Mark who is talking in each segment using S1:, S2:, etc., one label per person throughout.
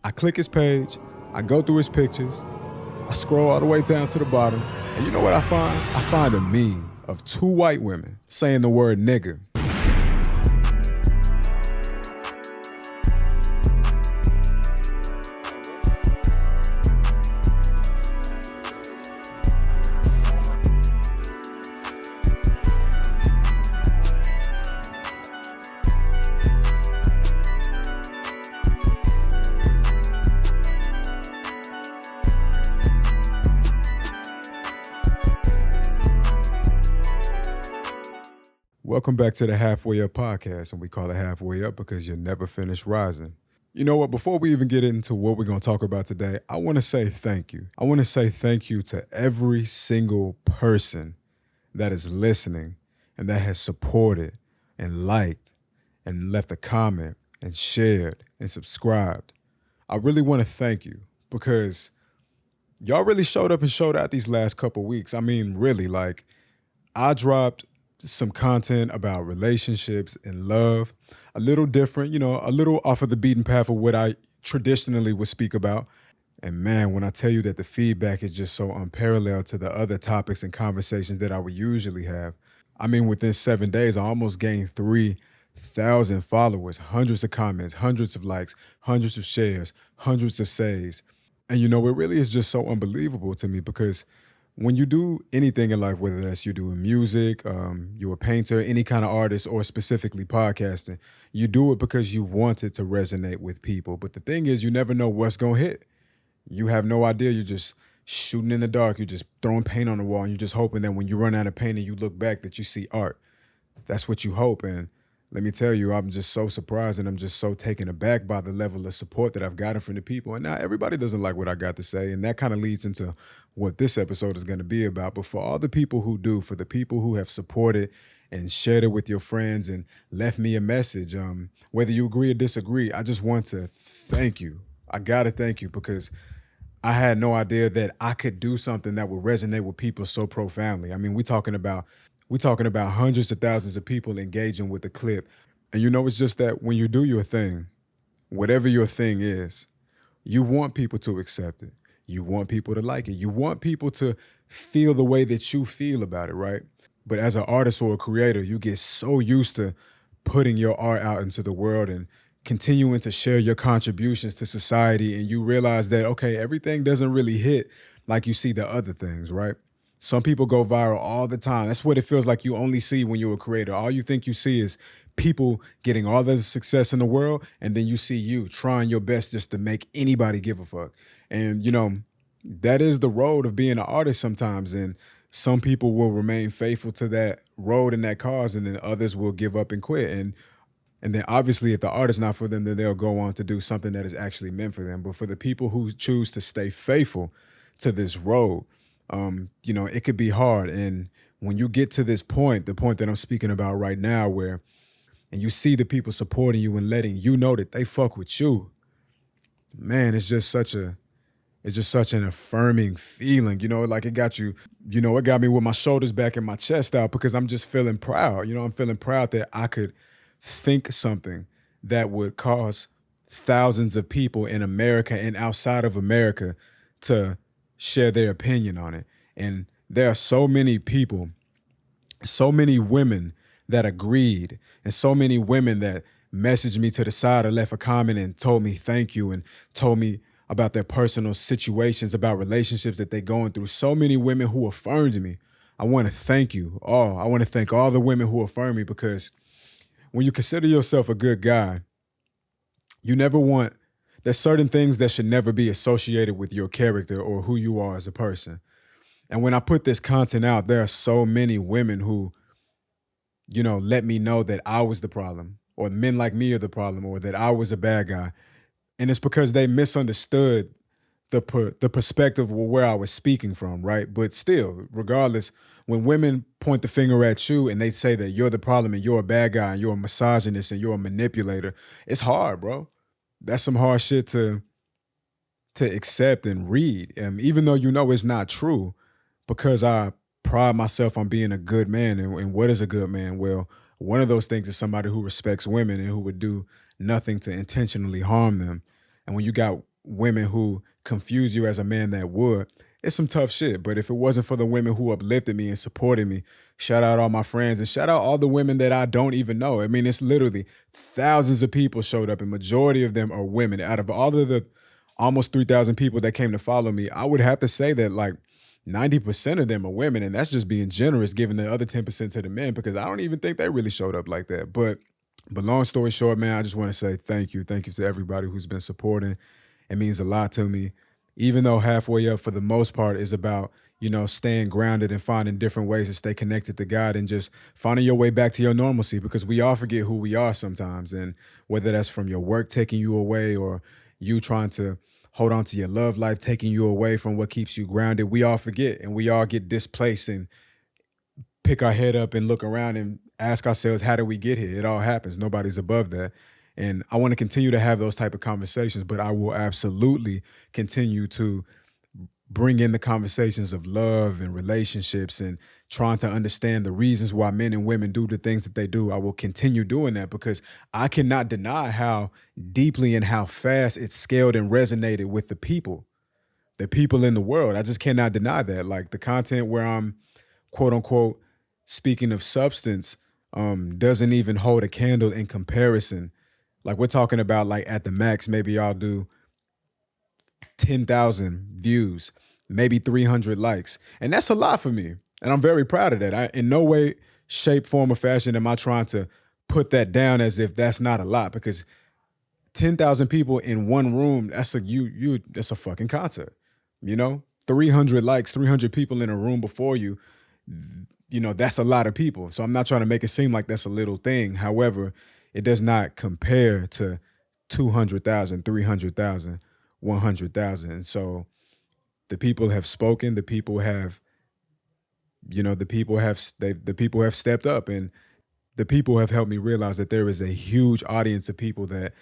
S1: I click his page, I go through his pictures, I scroll all the way down to the bottom, and you know what I find? I find a meme of two white women saying the word nigga. Welcome back to the Halfway Up podcast, and we call it Halfway Up because you're never finished rising. You know what? Before we even get into what we're going to talk about today, I want to say thank you. I want to say thank you to every single person that is listening and that has supported and liked and left a comment and shared and subscribed. I really want to thank you because y'all really showed up and showed out these last couple weeks. I mean, really, like, I dropped some content about relationships and love, a little different, a little off of the beaten path of what I traditionally would speak about. And man, when I tell you that the feedback is just so unparalleled to the other topics and conversations that I would usually have. I mean, within 7 days, I almost gained 3,000 followers, hundreds of comments, hundreds of likes, hundreds of shares, hundreds of saves. And it really is just so unbelievable to me because when you do anything in life, whether that's you doing music, you're a painter, any kind of artist, or specifically podcasting, you do it because you want it to resonate with people. But the thing is, you never know what's going to hit. You have no idea. You're just shooting in the dark. You're just throwing paint on the wall, and you're just hoping that when you run out of paint and you look back that you see art. That's what you hope. And let me tell you, I'm just so surprised and I'm just so taken aback by the level of support that I've gotten from the people. And now everybody doesn't like what I got to say. And that kind of leads into what this episode is going to be about. But for all the people who do, for the people who have supported and shared it with your friends and left me a message, whether you agree or disagree, I just want to thank you. I got to thank you because I had no idea that I could do something that would resonate with people so profoundly. I mean, we're talking about hundreds of thousands of people engaging with the clip. And it's just that when you do your thing, whatever your thing is, you want people to accept it. You want people to like it. You want people to feel the way that you feel about it, right? But as an artist or a creator, you get so used to putting your art out into the world and continuing to share your contributions to society. And you realize that, okay, everything doesn't really hit like you see the other things, right? Some people go viral all the time. That's what it feels like you only see when you're a creator. All you think you see is people getting all the success in the world, and then you see you trying your best just to make anybody give a fuck. And, that is the road of being an artist sometimes. And some people will remain faithful to that road and that cause, and then others will give up and quit. And then obviously if the art is not for them, then they'll go on to do something that is actually meant for them. But for the people who choose to stay faithful to this road, it could be hard. And when you get to this point, the point that I'm speaking about right now, and you see the people supporting you and letting you know that they fuck with you, man, it's just such an affirming feeling, like it got you, it got me with my shoulders back and my chest out because I'm just feeling proud. I'm feeling proud that I could think something that would cause thousands of people in America and outside of America to share their opinion on it. And there are so many people, so many women that agreed, and so many women that messaged me to the side or left a comment and told me thank you and told me about their personal situations, about relationships that they're going through. So many women who affirmed me. I want to thank you all. I want to thank all the women who affirmed me because when you consider yourself a good guy, there's certain things that should never be associated with your character or who you are as a person. And when I put this content out, there are so many women who, let me know that I was the problem, or men like me are the problem, or that I was a bad guy. And it's because they misunderstood the perspective of where I was speaking from, right? But still, regardless, when women point the finger at you and they say that you're the problem and you're a bad guy and you're a misogynist and you're a manipulator, it's hard, bro. That's some hard shit to accept and read. And even though it's not true, because I pride myself on being a good man. And what is a good man? Well, one of those things is somebody who respects women and who would do nothing to intentionally harm them. And when you got women who confuse you as a man that would, it's some tough shit. But if it wasn't for the women who uplifted me and supported me, shout out all my friends and shout out all the women that I don't even know. I mean, it's literally thousands of people showed up and majority of them are women. Out of all of the almost 3,000 people that came to follow me, I would have to say that like 90% of them are women. And that's just being generous, giving the other 10% to the men, because I don't even think they really showed up like that. But long story short, man, I just want to say thank you. Thank you to everybody who's been supporting. It means a lot to me. Even though Halfway Up, for the most part, is about, staying grounded and finding different ways to stay connected to God and just finding your way back to your normalcy, because we all forget who we are sometimes. And whether that's from your work taking you away or you trying to hold on to your love life, taking you away from what keeps you grounded, we all forget and we all get displaced and pick our head up and look around and ask ourselves, how did we get here? It all happens. Nobody's above that. And I want to continue to have those type of conversations, but I will absolutely continue to bring in the conversations of love and relationships and trying to understand the reasons why men and women do the things that they do. I will continue doing that because I cannot deny how deeply and how fast it scaled and resonated with the people in the world. I just cannot deny that. Like the content where I'm quote unquote speaking of substance doesn't even hold a candle in comparison. Like we're talking about like at the max, maybe I'll do 10,000 views, maybe 300 likes. And that's a lot for me. And I'm very proud of that. I, in no way, shape, form, or fashion am I trying to put that down as if that's not a lot, because 10,000 people in one room, that's a fucking concert. 300 likes, 300 people in a room before you, that's a lot of people. So I'm not trying to make it seem like that's a little thing. However, it does not compare to 200,000, 300,000, 100,000. And so the people have spoken, the people have stepped up, and the people have helped me realize that there is a huge audience of people that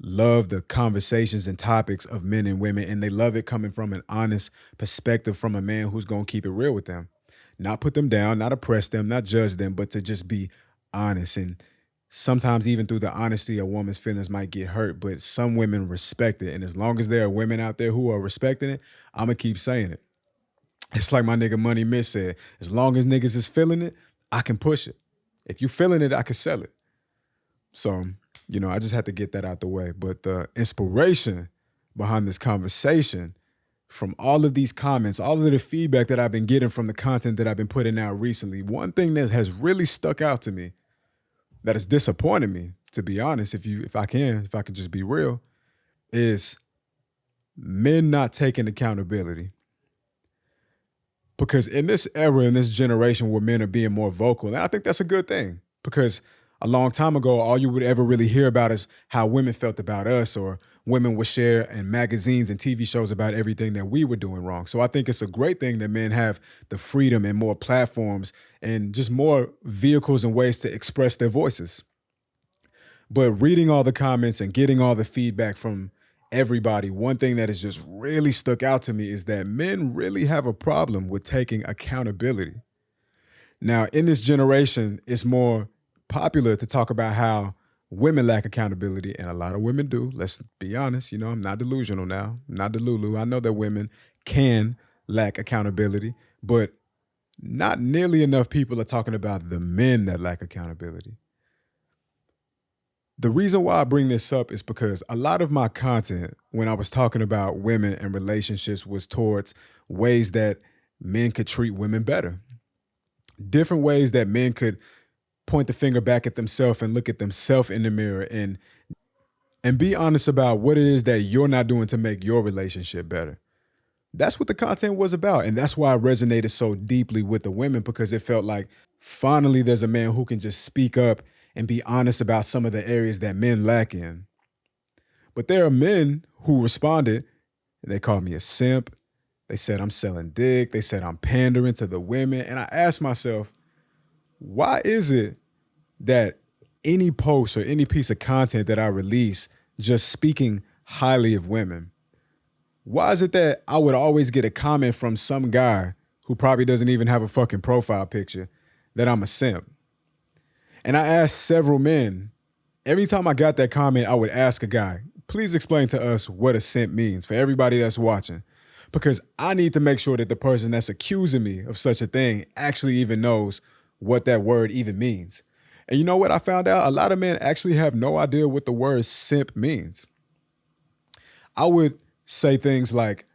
S1: love the conversations and topics of men and women, and they love it coming from an honest perspective from a man who's going to keep it real with them. Not put them down, not oppress them, not judge them, but to just be honest. And sometimes even through the honesty, a woman's feelings might get hurt, but some women respect it. And as long as there are women out there who are respecting it, I'm going to keep saying it. It's like my nigga Money Miss said, as long as niggas is feeling it, I can push it. If you feeling it, I can sell it. So, I just had to get that out the way. But the inspiration behind this conversation from all of these comments, all of the feedback that I've been getting from the content that I've been putting out recently, one thing that has really stuck out to me, that has disappointed me, to be honest, if I could just be real, is men not taking accountability. Because in this era, in this generation where men are being more vocal, and I think that's a good thing, because a long time ago, all you would ever really hear about is how women felt about us, or women would share in magazines and TV shows about everything that we were doing wrong. So I think it's a great thing that men have the freedom and more platforms and just more vehicles and ways to express their voices. But reading all the comments and getting all the feedback from everybody, one thing that has just really stuck out to me is that men really have a problem with taking accountability. Now, in this generation, it's more popular to talk about how women lack accountability, and a lot of women do. Let's be honest. I'm not delusional now. I'm not Delulu. I know that women can lack accountability, but not nearly enough people are talking about the men that lack accountability. The reason why I bring this up is because a lot of my content when I was talking about women and relationships was towards ways that men could treat women better. Different ways that men could point the finger back at themselves and look at themselves in the mirror and be honest about what it is that you're not doing to make your relationship better. That's what the content was about. And that's why I resonated so deeply with the women, because it felt like finally there's a man who can just speak up and be honest about some of the areas that men lack in. But there are men who responded, and they called me a simp. They said I'm selling dick. They said I'm pandering to the women. And I asked myself, why is it that any post or any piece of content that I release just speaking highly of women, why is it that I would always get a comment from some guy who probably doesn't even have a fucking profile picture that I'm a simp? And I asked several men, every time I got that comment, I would ask a guy, please explain to us what a simp means for everybody that's watching. Because I need to make sure that the person that's accusing me of such a thing actually even knows what that word even means. And you know what I found out? A lot of men actually have no idea what the word simp means. I would say things like,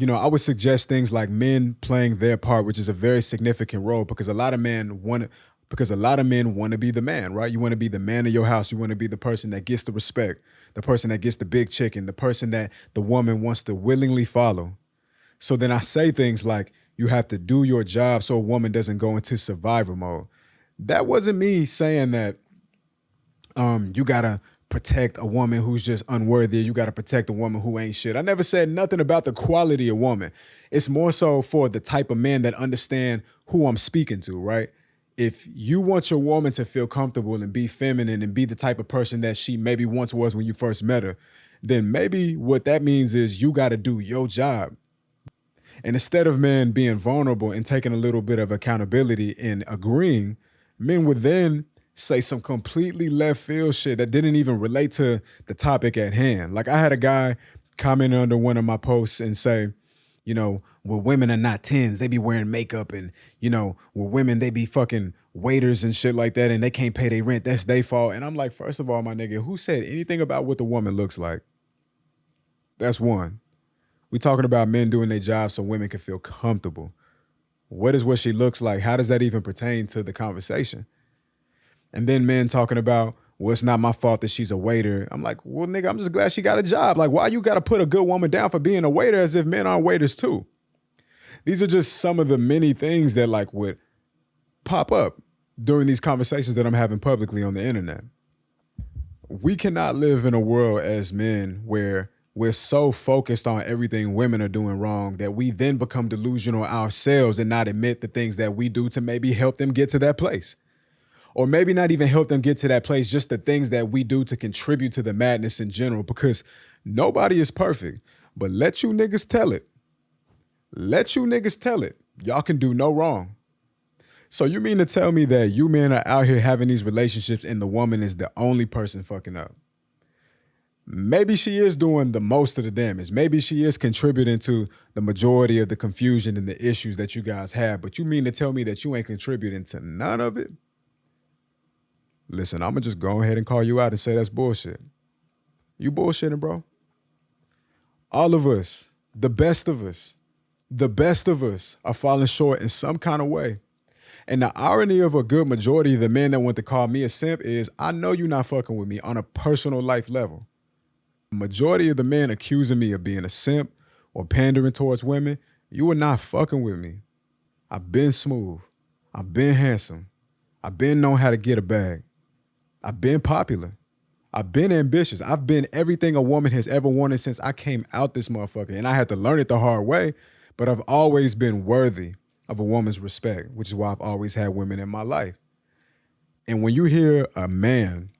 S1: I would suggest things like men playing their part, which is a very significant role because a lot of men want to be the man, right? You want to be the man of your house. You want to be the person that gets the respect, the person that gets the big chicken, the person that the woman wants to willingly follow. So then I say things like, you have to do your job so a woman doesn't go into survivor mode. That wasn't me saying that you gotta protect a woman who's just unworthy. You gotta protect a woman who ain't shit. I never said nothing about the quality of woman. It's more so for the type of men that understand who I'm speaking to, right? If you want your woman to feel comfortable and be feminine and be the type of person that she maybe once was when you first met her, then maybe what that means is you gotta do your job. And instead of men being vulnerable and taking a little bit of accountability and agreeing, men would then say some completely left field shit that didn't even relate to the topic at hand. Like I had a guy comment under one of my posts and say, well, women are not tens. They be wearing makeup and, well, women, they be fucking waiters and shit like that and they can't pay their rent. That's their fault. And I'm like, first of all, my nigga, who said anything about what the woman looks like? That's one. We talking about men doing their job so women can feel comfortable. What is what she looks like? How does that even pertain to the conversation? And then men talking about, well, it's not my fault that she's a waiter. I'm like, well, nigga, I'm just glad she got a job. Like, why you got to put a good woman down for being a waiter as if men aren't waiters too? These are just some of the many things that like would pop up during these conversations that I'm having publicly on the internet. We cannot live in a world as men where we're so focused on everything women are doing wrong that we then become delusional ourselves and not admit the things that we do to maybe help them get to that place. Or maybe not even help them get to that place, just the things that we do to contribute to the madness in general, because nobody is perfect. But let you niggas tell it. Let you niggas tell it. Y'all can do no wrong. So you mean to tell me that you men are out here having these relationships and the woman is the only person fucking up? Maybe she is doing the most of the damage. Maybe she is contributing to the majority of the confusion and the issues that you guys have. But you mean to tell me that you ain't contributing to none of it? Listen, I'm going to just go ahead and call you out and say that's bullshit. You bullshitting, bro. All of us, the best of us are falling short in some kind of way. And the irony of a good majority of the men that want to call me a simp is I know you're not fucking with me on a personal life level. The majority of the men accusing me of being a simp or pandering towards women, you are not fucking with me. I've been smooth. I've been handsome. I've been known how to get a bag. I've been popular. I've been ambitious. I've been everything a woman has ever wanted since I came out this motherfucker. And I had to learn it the hard way, but I've always been worthy of a woman's respect, which is why I've always had women in my life. And when you hear a man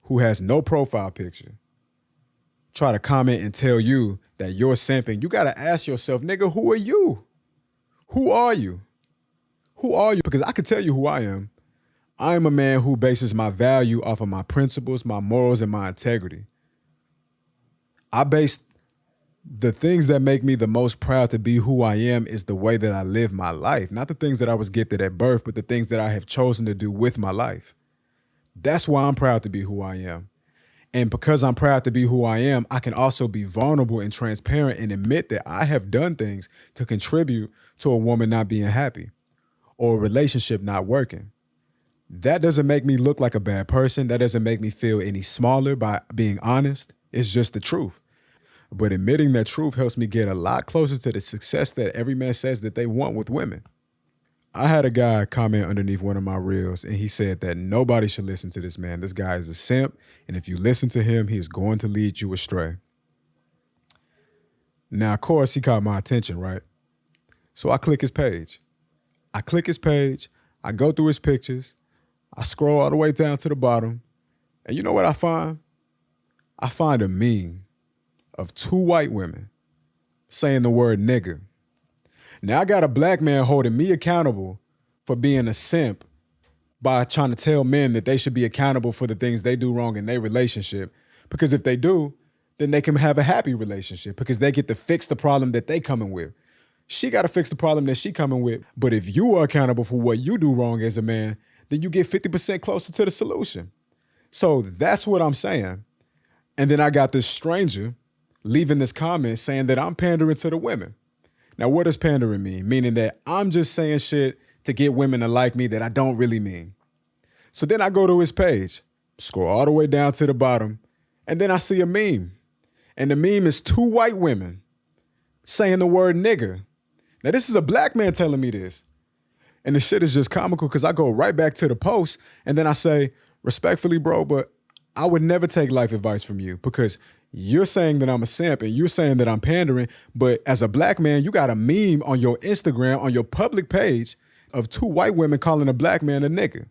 S1: who has no profile picture try to comment and tell you that you're simping, you got to ask yourself, nigga, who are you? Who are you? Who are you? Because I can tell you who I am. I am a man who bases my value off of my principles, my morals, and my integrity. I base the things that make me the most proud to be who I am is the way that I live my life. Not the things that I was gifted at birth, but the things that I have chosen to do with my life. That's why I'm proud to be who I am. And because I'm proud to be who I am, I can also be vulnerable and transparent and admit that I have done things to contribute to a woman not being happy or a relationship not working. That doesn't make me look like a bad person. That doesn't make me feel any smaller by being honest. It's just the truth. But admitting that truth helps me get a lot closer to the success that every man says that they want with women. I had a guy comment underneath one of my reels and he said that nobody should listen to this man. This guy is a simp, and if you listen to him, he is going to lead you astray. Now, of course, he caught my attention, right? So I click his page. I go through his pictures, I scroll all the way down to the bottom, and you know what I find? I find a meme of two white women saying the word nigger. Now I got a black man holding me accountable for being a simp by trying to tell men that they should be accountable for the things they do wrong in their relationship. Because if they do, then they can have a happy relationship because they get to fix the problem that they coming with. She got to fix the problem that she coming with. But if you are accountable for what you do wrong as a man, then you get 50% closer to the solution. So that's what I'm saying. And then I got this stranger leaving this comment saying that I'm pandering to the women. Now, what does pandering mean? Meaning that I'm just saying shit to get women to like me that I don't really mean. So then I go to his page, scroll all the way down to the bottom, and then I see a meme. And the meme is 2 white women saying the word nigger. Now, this is a black man telling me this. And the shit is just comical because I go right back to the post and then I say, respectfully, bro, but I would never take life advice from you because you're saying that I'm a simp and you're saying that I'm pandering. But as a black man, you got a meme on your Instagram, on your public page of 2 white women calling a black man a nigger.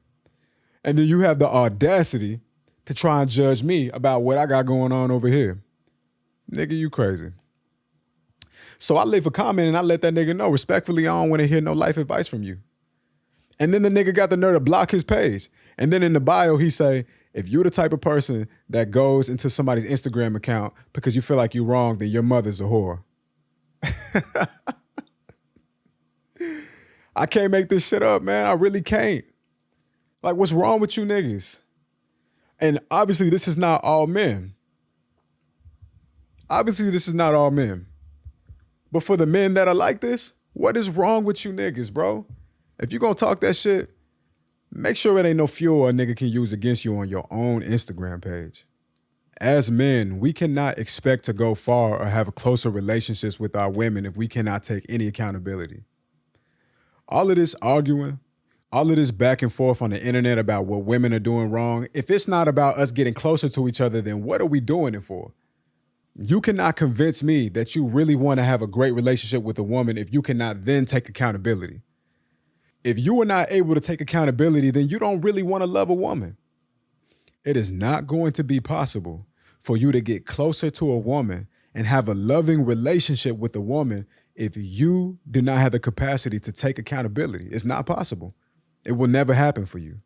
S1: And then you have the audacity to try and judge me about what I got going on over here. Nigga, you crazy. So I leave a comment and I let that nigga know, respectfully, I don't want to hear no life advice from you. And then the nigga got the nerve to block his page. And then in the bio, he say, if you're the type of person that goes into somebody's Instagram account because you feel like you're wrong, then your mother's a whore. I can't make this shit up, man. I really can't. Like, what's wrong with you niggas? And obviously, this is not all men. Obviously, this is not all men. But for the men that are like this, what is wrong with you niggas, bro? If you gonna talk that shit, make sure it ain't no fuel a nigga can use against you on your own Instagram page. As men, we cannot expect to go far or have closer relationships with our women if we cannot take any accountability. All of this arguing, all of this back and forth on the internet about what women are doing wrong, if it's not about us getting closer to each other, then what are we doing it for? You cannot convince me that you really want to have a great relationship with a woman if you cannot then take accountability. If you are not able to take accountability, then you don't really want to love a woman. It is not going to be possible for you to get closer to a woman and have a loving relationship with a woman if you do not have the capacity to take accountability. It's not possible. It will never happen for you.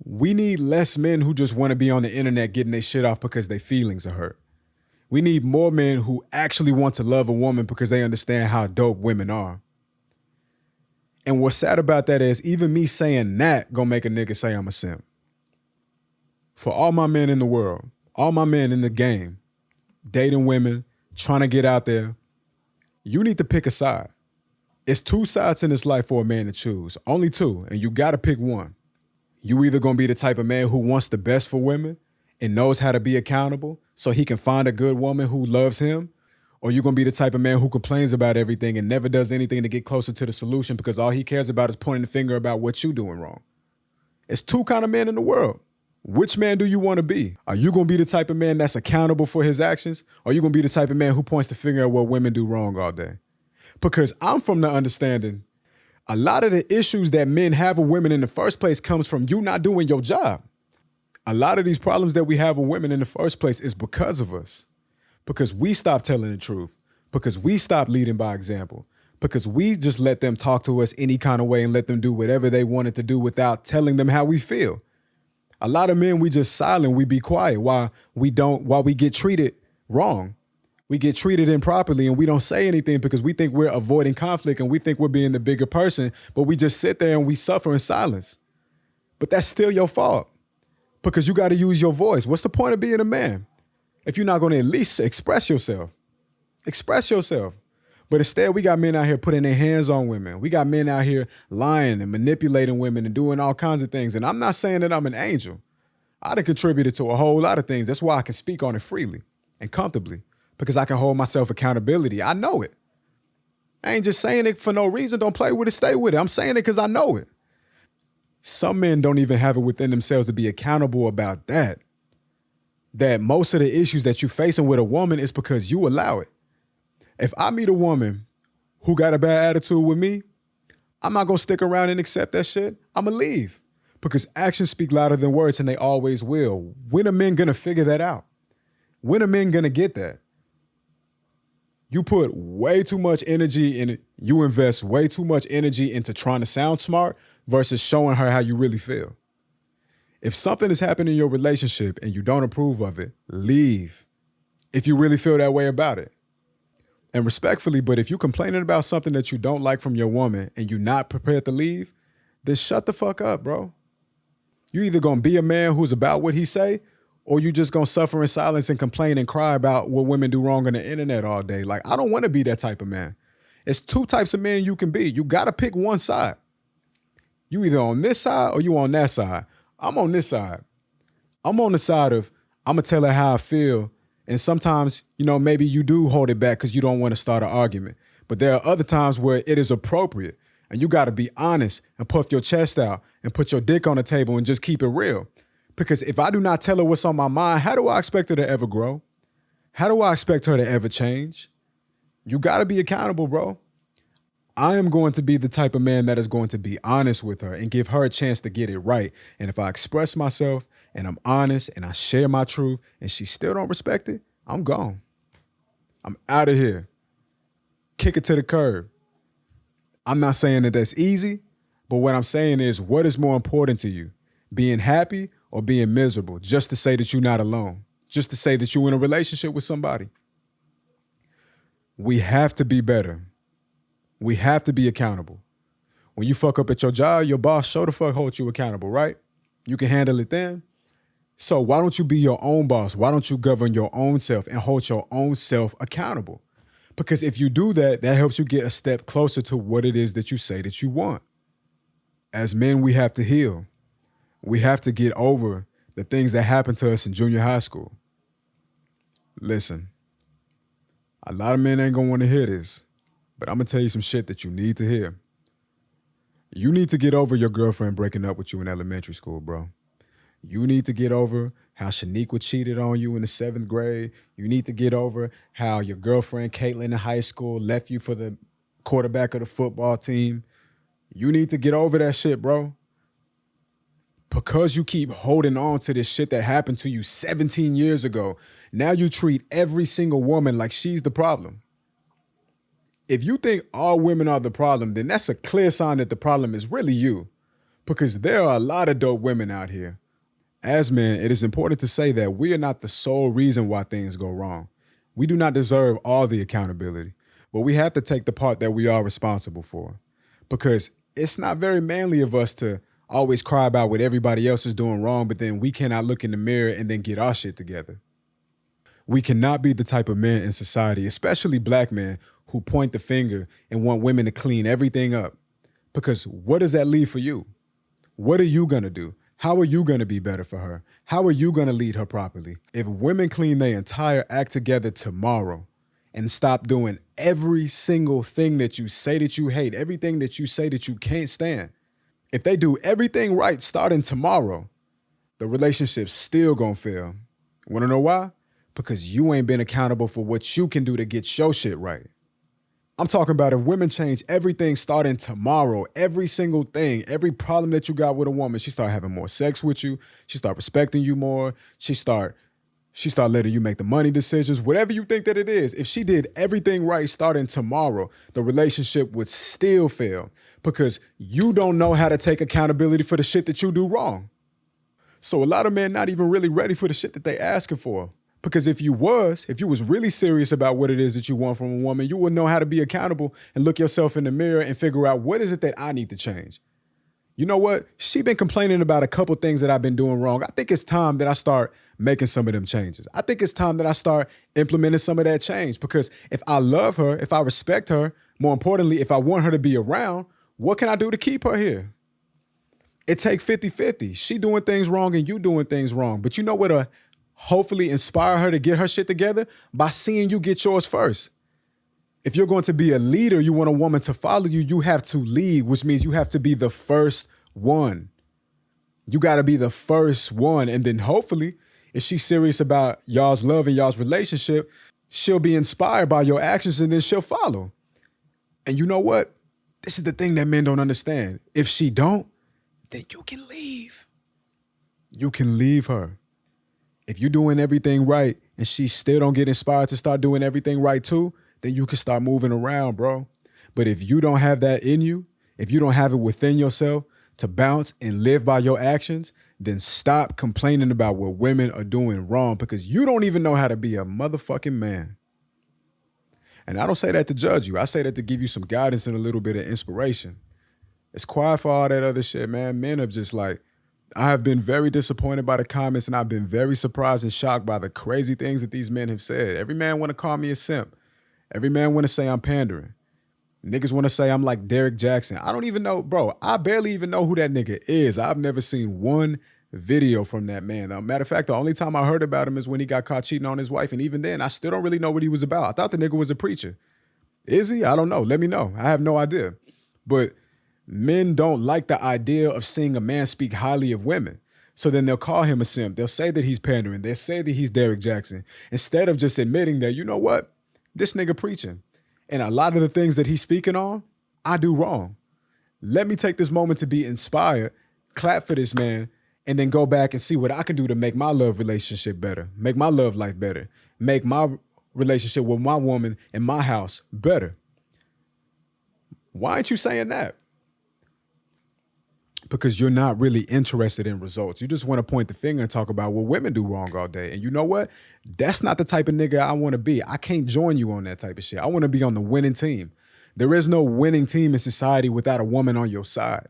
S1: We need less men who just want to be on the internet getting their shit off because their feelings are hurt. We need more men who actually want to love a woman because they understand how dope women are. And what's sad about that is even me saying that gonna make a nigga say I'm a simp. For all my men in the world, all my men in the game, dating women, trying to get out there, you need to pick a side. It's 2 sides in this life for a man to choose, only 2, and you gotta pick one. You either gonna be the type of man who wants the best for women and knows how to be accountable so he can find a good woman who loves him, or you're going to be the type of man who complains about everything and never does anything to get closer to the solution because all he cares about is pointing the finger about what you're doing wrong. It's 2 kind of men in the world. Which man do you want to be? Are you going to be the type of man that's accountable for his actions? Or are you going to be the type of man who points the finger at what women do wrong all day? Because I'm from the understanding a lot of the issues that men have with women in the first place comes from you not doing your job. A lot of these problems that we have with women in the first place is because of us. Because we stopped telling the truth. Because we stopped leading by example. Because we just let them talk to us any kind of way and let them do whatever they wanted to do without telling them how we feel. A lot of men, we just silent, we be quiet while we get treated wrong. We get treated improperly and we don't say anything because we think we're avoiding conflict and we think we're being the bigger person, but we just sit there and we suffer in silence. But that's still your fault because you got to use your voice. What's the point of being a man if you're not going to at least express yourself? Express yourself. But instead, we got men out here putting their hands on women. We got men out here lying and manipulating women and doing all kinds of things. And I'm not saying that I'm an angel. I done contributed to a whole lot of things. That's why I can speak on it freely and comfortably because I can hold myself accountability. I know it. I ain't just saying it for no reason. Don't play with it. Stay with it. I'm saying it because I know it. Some men don't even have it within themselves to be accountable about that. That most of the issues that you're facing with a woman is because you allow it. If I meet a woman who got a bad attitude with me, I'm not going to stick around and accept that shit. I'm going to leave because actions speak louder than words and they always will. When are men going to figure that out? When are men going to get that? You put way too much energy in it. You invest way too much energy into trying to sound smart versus showing her how you really feel. If something is happening in your relationship and you don't approve of it, leave. If you really feel that way about it. And respectfully, but if you're complaining about something that you don't like from your woman and you're not prepared to leave, then shut the fuck up, bro. You either gonna be a man who's about what he say, or you just gonna suffer in silence and complain and cry about what women do wrong on the internet all day. Like, I don't wanna be that type of man. It's two types of men you can be. You gotta pick one side. You either on this side or you on that side. I'm on this side. I'm on the side of, I'm gonna tell her how I feel. And sometimes, maybe you do hold it back because you don't want to start an argument. But there are other times where it is appropriate. And you got to be honest and puff your chest out and put your dick on the table and just keep it real. Because if I do not tell her what's on my mind, how do I expect her to ever grow? How do I expect her to ever change? You got to be accountable, bro. I am going to be the type of man that is going to be honest with her and give her a chance to get it right. And if I express myself and I'm honest and I share my truth and she still don't respect it, I'm gone. I'm out of here. Kick it to the curb. I'm not saying that that's easy, but what I'm saying is, what is more important to you? Being happy or being miserable? Just to say that you're not alone. Just to say that you're in a relationship with somebody. We have to be better. We have to be accountable. When you fuck up at your job, your boss sure the fuck holds you accountable, right? You can handle it then. So why don't you be your own boss? Why don't you govern your own self and hold your own self accountable? Because if you do that, that helps you get a step closer to what it is that you say that you want. As men, we have to heal. We have to get over the things that happened to us in junior high school. Listen, a lot of men ain't gonna want to hear this, but I'm gonna tell you some shit that you need to hear. You need to get over your girlfriend breaking up with you in elementary school, bro. You need to get over how Shaniqua cheated on you in the 7th grade. You need to get over how your girlfriend Caitlin in high school left you for the quarterback of the football team. You need to get over that shit, bro. Because you keep holding on to this shit that happened to you 17 years ago, now you treat every single woman like she's the problem. If you think all women are the problem, then that's a clear sign that the problem is really you. Because there are a lot of dope women out here. As men, it is important to say that we are not the sole reason why things go wrong. We do not deserve all the accountability, but we have to take the part that we are responsible for. Because it's not very manly of us to always cry about what everybody else is doing wrong, but then we cannot look in the mirror and then get our shit together. We cannot be the type of men in society, especially black men, who point the finger and want women to clean everything up. Because what does that leave for you? What are you gonna do? How are you going to be better for her? How are you going to lead her properly? If women clean their entire act together tomorrow and stop doing every single thing that you say that you hate, everything that you say that you can't stand, if they do everything right starting tomorrow, the relationship's still going to fail. Want to know why? Because you ain't been accountable for what you can do to get your shit right. I'm talking about if women change everything starting tomorrow, every single thing, every problem that you got with a woman, she start having more sex with you, she start respecting you more, she start letting you make the money decisions, whatever you think that it is. If she did everything right starting tomorrow, the relationship would still fail because you don't know how to take accountability for the shit that you do wrong. So a lot of men not even really ready for the shit that they asking for. Because if you was really serious about what it is that you want from a woman, you would know how to be accountable and look yourself in the mirror and figure out what is it that I need to change. You know what? She been complaining about a couple things that I've been doing wrong. I think it's time that I start making some of them changes. I think it's time that I start implementing some of that change because if I love her, if I respect her, more importantly, if I want her to be around, what can I do to keep her here? It take 50-50. She doing things wrong and you doing things wrong. But you know what? Hopefully inspire her to get her shit together by seeing you get yours first. If you're going to be a leader, you want a woman to follow you, you have to lead, which means you have to be the first one. You got to be the first one. And then hopefully, if she's serious about y'all's love and y'all's relationship, she'll be inspired by your actions and then she'll follow. And you know what? This is the thing that men don't understand. If she don't, then you can leave. You can leave her. If you're doing everything right and she still don't get inspired to start doing everything right too, then you can start moving around, bro. But if you don't have that in you, if you don't have it within yourself to bounce and live by your actions, then stop complaining about what women are doing wrong, because you don't even know how to be a motherfucking man. And I don't say that to judge you. I say that to give you some guidance and a little bit of inspiration. It's quiet for all that other shit, man. Men are just like, I have been very disappointed by the comments, and I've been very surprised and shocked by the crazy things that these men have said. Every man want to call me a simp. Every man want to say I'm pandering. Niggas want to say I'm like Derek Jackson. I don't even know, bro. I barely even know who that nigga is. I've never seen one video from that man. Matter of fact, the only time I heard about him is when he got caught cheating on his wife. And even then, I still don't really know what he was about. I thought the nigga was a preacher. Is he? I don't know. Let me know. I have no idea. But men don't like the idea of seeing a man speak highly of women. So then they'll call him a simp. They'll say that he's pandering. They'll say that he's Derek Jackson, instead of just admitting that, you know what? This nigga preaching. And a lot of the things that he's speaking on, I do wrong. Let me take this moment to be inspired, clap for this man, and then go back and see what I can do to make my love relationship better, make my love life better, make my relationship with my woman in my house better. Why aren't you saying that? Because you're not really interested in results. You just want to point the finger and talk about what women do wrong all day. And you know what? That's not the type of nigga I want to be. I can't join you on that type of shit. I want to be on the winning team. There is no winning team in society without a woman on your side.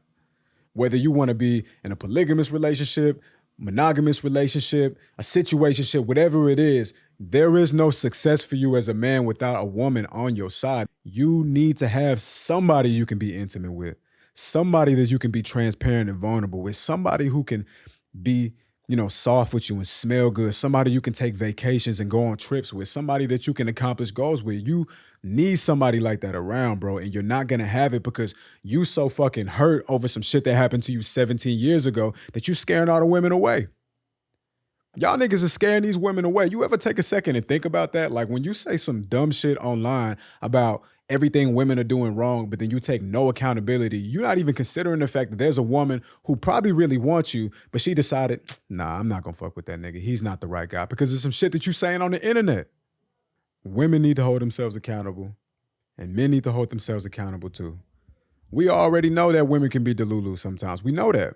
S1: Whether you want to be in a polygamous relationship, monogamous relationship, a situationship, whatever it is, there is no success for you as a man without a woman on your side. You need to have somebody you can be intimate with. Somebody that you can be transparent and vulnerable with, somebody who can be, soft with you and smell good, somebody you can take vacations and go on trips with, somebody that you can accomplish goals with. You need somebody like that around, bro, and you're not gonna have it because you so fucking hurt over some shit that happened to you 17 years ago that you scaring all the women away. Y'all niggas are scaring these women away. You ever take a second and think about that? Like when you say some dumb shit online about everything women are doing wrong, but then you take no accountability, you're not even considering the fact that there's a woman who probably really wants you, but she decided, nah, I'm not gonna fuck with that nigga. He's not the right guy because of some shit that you saying on the internet. Women need to hold themselves accountable, and men need to hold themselves accountable too. We already know that women can be delulu sometimes. We know that.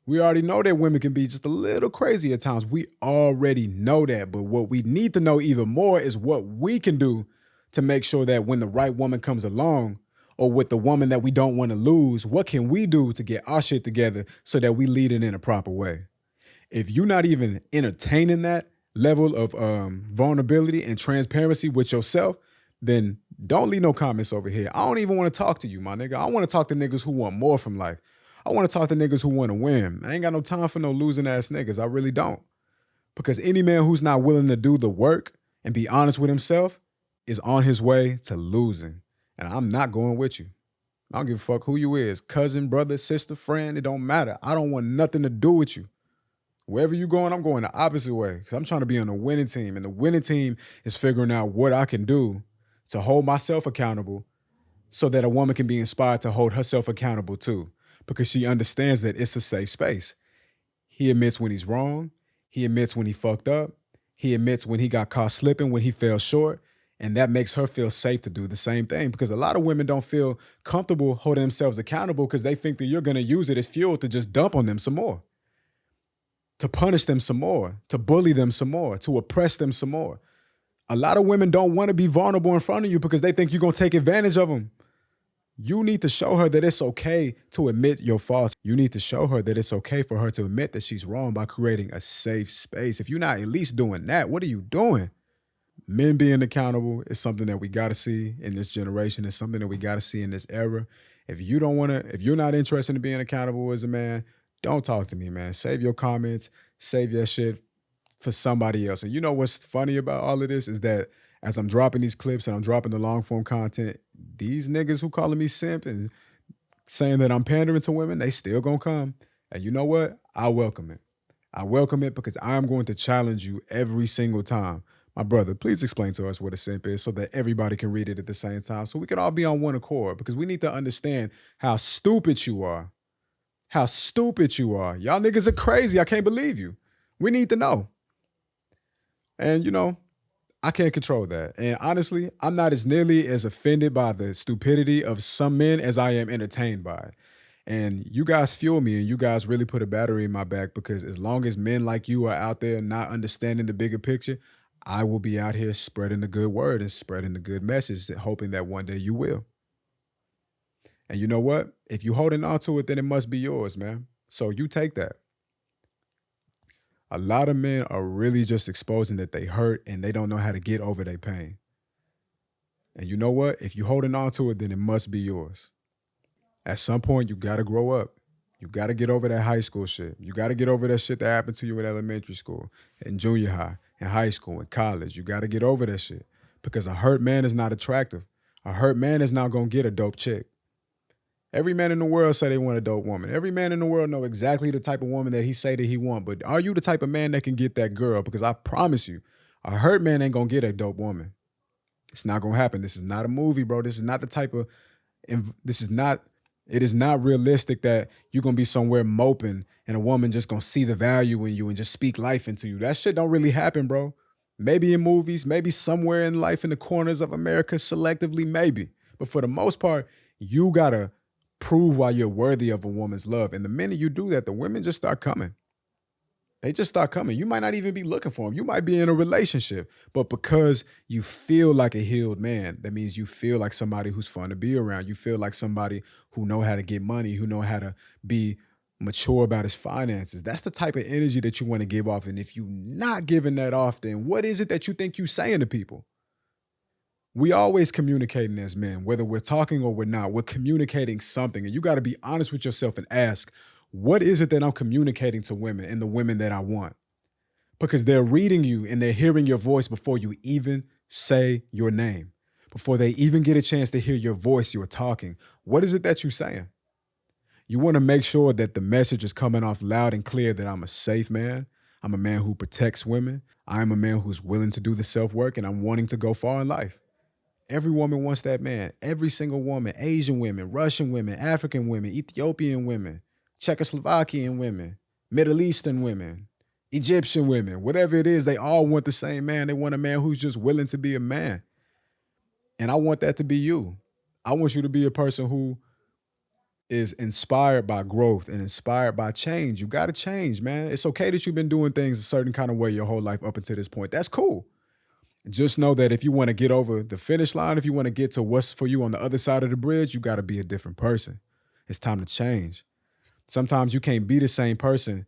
S1: We already know that women can be just a little crazy at times. We already know that. But what we need to know even more is what we can do to make sure that when the right woman comes along, or with the woman that we don't want to lose, what can we do to get our shit together so that we lead it in a proper way? If you're not even entertaining that level of vulnerability and transparency with yourself, then don't leave no comments over here. I don't even want to talk to you, my nigga. I want to talk to niggas who want more from life. I want to talk to niggas who want to win. I ain't got no time for no losing ass niggas. I really don't. Because any man who's not willing to do the work and be honest with himself is on his way to losing. And I'm not going with you. I don't give a fuck who you is. Cousin, brother, sister, friend, it don't matter. I don't want nothing to do with you. Wherever you going, I'm going the opposite way. Because I'm trying to be on the winning team. And the winning team is figuring out what I can do to hold myself accountable so that a woman can be inspired to hold herself accountable too. Because she understands that it's a safe space. He admits when he's wrong. He admits when he fucked up. He admits when he got caught slipping, when he fell short. And that makes her feel safe to do the same thing. Because a lot of women don't feel comfortable holding themselves accountable because they think that you're going to use it as fuel to just dump on them some more, to punish them some more, to bully them some more, to oppress them some more. A lot of women don't want to be vulnerable in front of you because they think you're going to take advantage of them. You need to show her that it's okay to admit your faults. You need to show her that it's okay for her to admit that she's wrong by creating a safe space. If you're not at least doing that, what are you doing? Men being accountable is something that we got to see in this generation. It's something that we got to see in this era. If you're not interested in being accountable as a man, don't talk to me, man. Save your comments, save your shit for somebody else. And you know what's funny about all of this is that as I'm dropping these clips and I'm dropping the long form content, these niggas who calling me simp and saying that I'm pandering to women, they still gonna come. And you know what? I welcome it. I welcome it because I'm going to challenge you every single time. My brother, please explain to us what a simp is so that everybody can read it at the same time so we can all be on one accord, because we need to understand how stupid you are. How stupid you are. Y'all niggas are crazy. I can't believe you. We need to know. And I can't control that. And honestly, I'm not as nearly as offended by the stupidity of some men as I am entertained by it. And you guys fuel me and you guys really put a battery in my back because as long as men like you are out there not understanding the bigger picture, I will be out here spreading the good word and spreading the good message, hoping that one day you will. And you know what? If you're holding on to it, then it must be yours, man. So you take that. A lot of men are really just exposing that they hurt and they don't know how to get over their pain. And you know what? If you're holding on to it, then it must be yours. At some point, you got to grow up. You got to get over that high school shit. You got to get over that shit that happened to you in elementary school, in junior high, in high school, in college. You got to get over that shit because a hurt man is not attractive. A hurt man is not going to get a dope chick. Every man in the world say they want a dope woman. Every man in the world know exactly the type of woman that he say that he want. But are you the type of man that can get that girl? Because I promise you, a hurt man ain't going to get a dope woman. It's not going to happen. This is not a movie, bro. This is not the type of, it is not realistic that you're going to be somewhere moping and a woman just going to see the value in you and just speak life into you. That shit don't really happen, bro. Maybe in movies, maybe somewhere in life in the corners of America, selectively, maybe. But for the most part, you got to prove why you're worthy of a woman's love. And the minute you do that, the women just start coming. They just start coming. You might not even be looking for them. You might be in a relationship, but because you feel like a healed man, that means you feel like somebody who's fun to be around. You feel like somebody who know how to get money, who know how to be mature about his finances. That's the type of energy that you want to give off. And if you're not giving that off, then what is it that you think you're saying to people? We always communicating as men, whether we're talking or we're not. We're communicating something. And you got to be honest with yourself and ask, what is it that I'm communicating to women and the women that I want? Because they're reading you and they're hearing your voice before you even say your name. Before they even get a chance to hear your voice, you're talking. What is it that you're saying? You want to make sure that the message is coming off loud and clear that I'm a safe man. I'm a man who protects women. I'm a man who's willing to do the self-work and I'm wanting to go far in life. Every woman wants that man. Every single woman, Asian women, Russian women, African women, Ethiopian women, Czechoslovakian women, Middle Eastern women, Egyptian women, whatever it is, they all want the same man. They want a man who's just willing to be a man. And I want that to be you. I want you to be a person who is inspired by growth and inspired by change. You got to change, man. It's okay that you've been doing things a certain kind of way your whole life up until this point. That's cool. Just know that if you want to get over the finish line, if you want to get to what's for you on the other side of the bridge, you got to be a different person. It's time to change. Sometimes you can't be the same person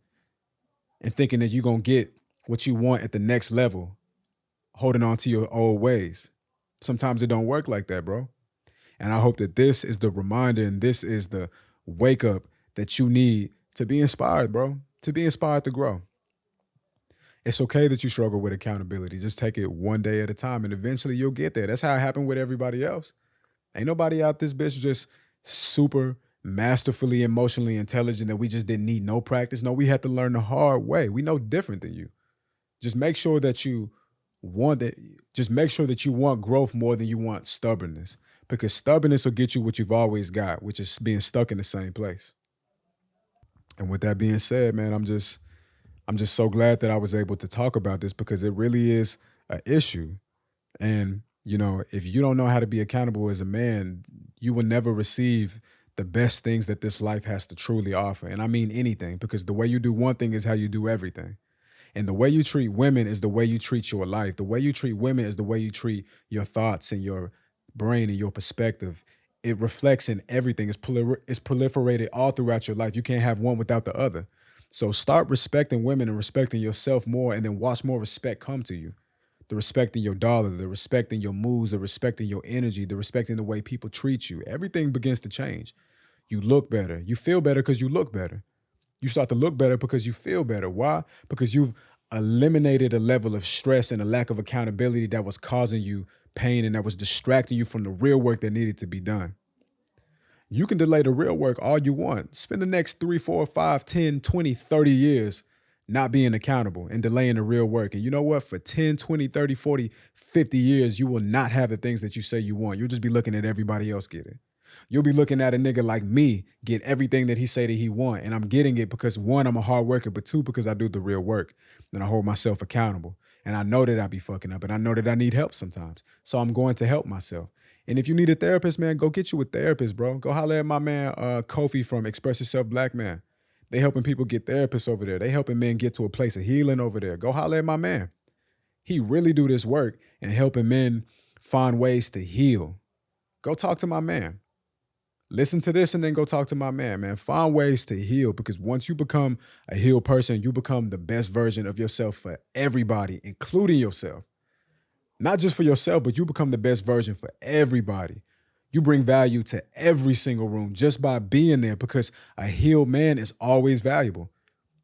S1: and thinking that you're going to get what you want at the next level, holding on to your old ways. Sometimes it don't work like that, bro. And I hope that this is the reminder and this is the wake up that you need to be inspired, bro, to be inspired to grow. It's okay that you struggle with accountability. Just take it one day at a time and eventually you'll get there. That's how it happened with everybody else. Ain't nobody out this bitch just super masterfully emotionally intelligent that we just didn't need no practice. No, we had to learn the hard way. We know different than you. Just make sure that you want that. Just make sure that you want growth more than you want stubbornness, because stubbornness will get you what you've always got, which is being stuck in the same place. And with that being said, man, I'm just so glad that I was able to talk about this because it really is an issue. And, you know, if you don't know how to be accountable as a man, you will never receive the best things that this life has to truly offer. And I mean anything, because the way you do one thing is how you do everything. And the way you treat women is the way you treat your life. The way you treat women is the way you treat your thoughts and your brain and your perspective. It reflects in everything. It's proliferated all throughout your life. You can't have one without the other. So start respecting women and respecting yourself more, and then watch more respect come to you. The respect in your dollar, the respect in your moves, the respect in your energy, the respect in the way people treat you. Everything begins to change. You look better. You feel better because you look better. You start to look better because you feel better. Why? Because you've eliminated a level of stress and a lack of accountability that was causing you pain and that was distracting you from the real work that needed to be done. You can delay the real work all you want. Spend the next 3, 4, 5, 10, 20, 30 years not being accountable and delaying the real work. And you know what? For 10, 20, 30, 40, 50 years, you will not have the things that you say you want. You'll just be looking at everybody else get it. You'll be looking at a nigga like me get everything that he say that he want. And I'm getting it because one, I'm a hard worker, but two, because I do the real work and I hold myself accountable. And I know that I be fucking up, and I know that I need help sometimes. So I'm going to help myself. And if you need a therapist, man, go get you a therapist, bro. Go holler at my man, Kofi from Express Yourself Black Man. They helping people get therapists over there. They helping men get to a place of healing over there. Go holler at my man. He really do this work and helping men find ways to heal. Go talk to my man. Listen to this and then go talk to my man, man. Find ways to heal, because once you become a healed person, you become the best version of yourself for everybody, including yourself. Not just for yourself, but you become the best version for everybody. You bring value to every single room just by being there, because a healed man is always valuable.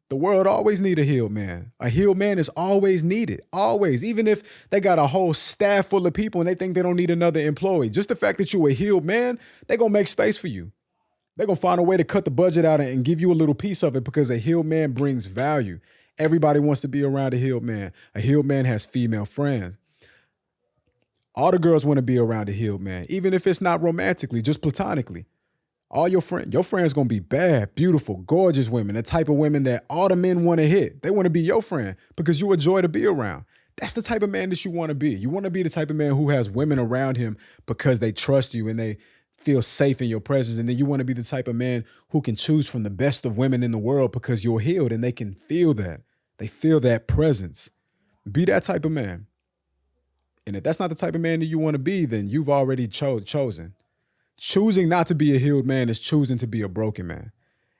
S1: The world always need a healed man. A healed man is always needed, always. Even if they got a whole staff full of people and they think they don't need another employee. Just the fact that you're a healed man, they're going to make space for you. They're going to find a way to cut the budget out and give you a little piece of it, because a healed man brings value. Everybody wants to be around a healed man. A healed man has female friends. All the girls want to be around a healed man, even if it's not romantically, just platonically. All your friends gonna be bad, beautiful, gorgeous women, the type of women that all the men want to hit. They want to be your friend because you're a joy to be around. That's the type of man that you want to be. You want to be the type of man who has women around him because they trust you and they feel safe in your presence. And then you want to be the type of man who can choose from the best of women in the world because you're healed and they can feel that. They feel that presence. Be that type of man. And if that's not the type of man that you want to be, then you've already chosen. Choosing not to be a healed man is choosing to be a broken man.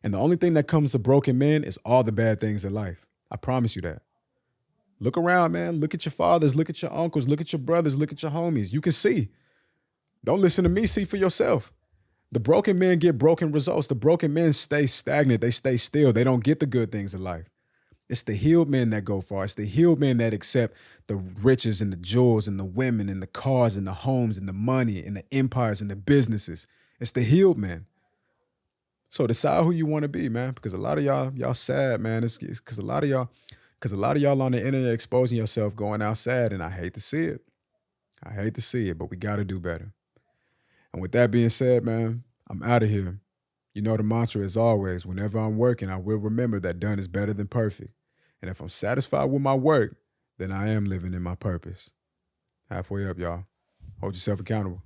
S1: And the only thing that comes to broken men is all the bad things in life. I promise you that. Look around, man. Look at your fathers. Look at your uncles. Look at your brothers. Look at your homies. You can see. Don't listen to me. See for yourself. The broken men get broken results. The broken men stay stagnant. They stay still. They don't get the good things in life. It's the healed men that go far. It's the healed men that accept the riches and the jewels and the women and the cars and the homes and the money and the empires and the businesses. It's the healed men. So decide who you want to be, man, because a lot of y'all sad, man. It's because a lot of y'all on the internet exposing yourself, going out sad, and I hate to see it. I hate to see it, but we got to do better. And with that being said, man, I'm out of here. You know the mantra is always, whenever I'm working, I will remember that done is better than perfect. And if I'm satisfied with my work, then I am living in my purpose. Halfway up, y'all. Hold yourself accountable.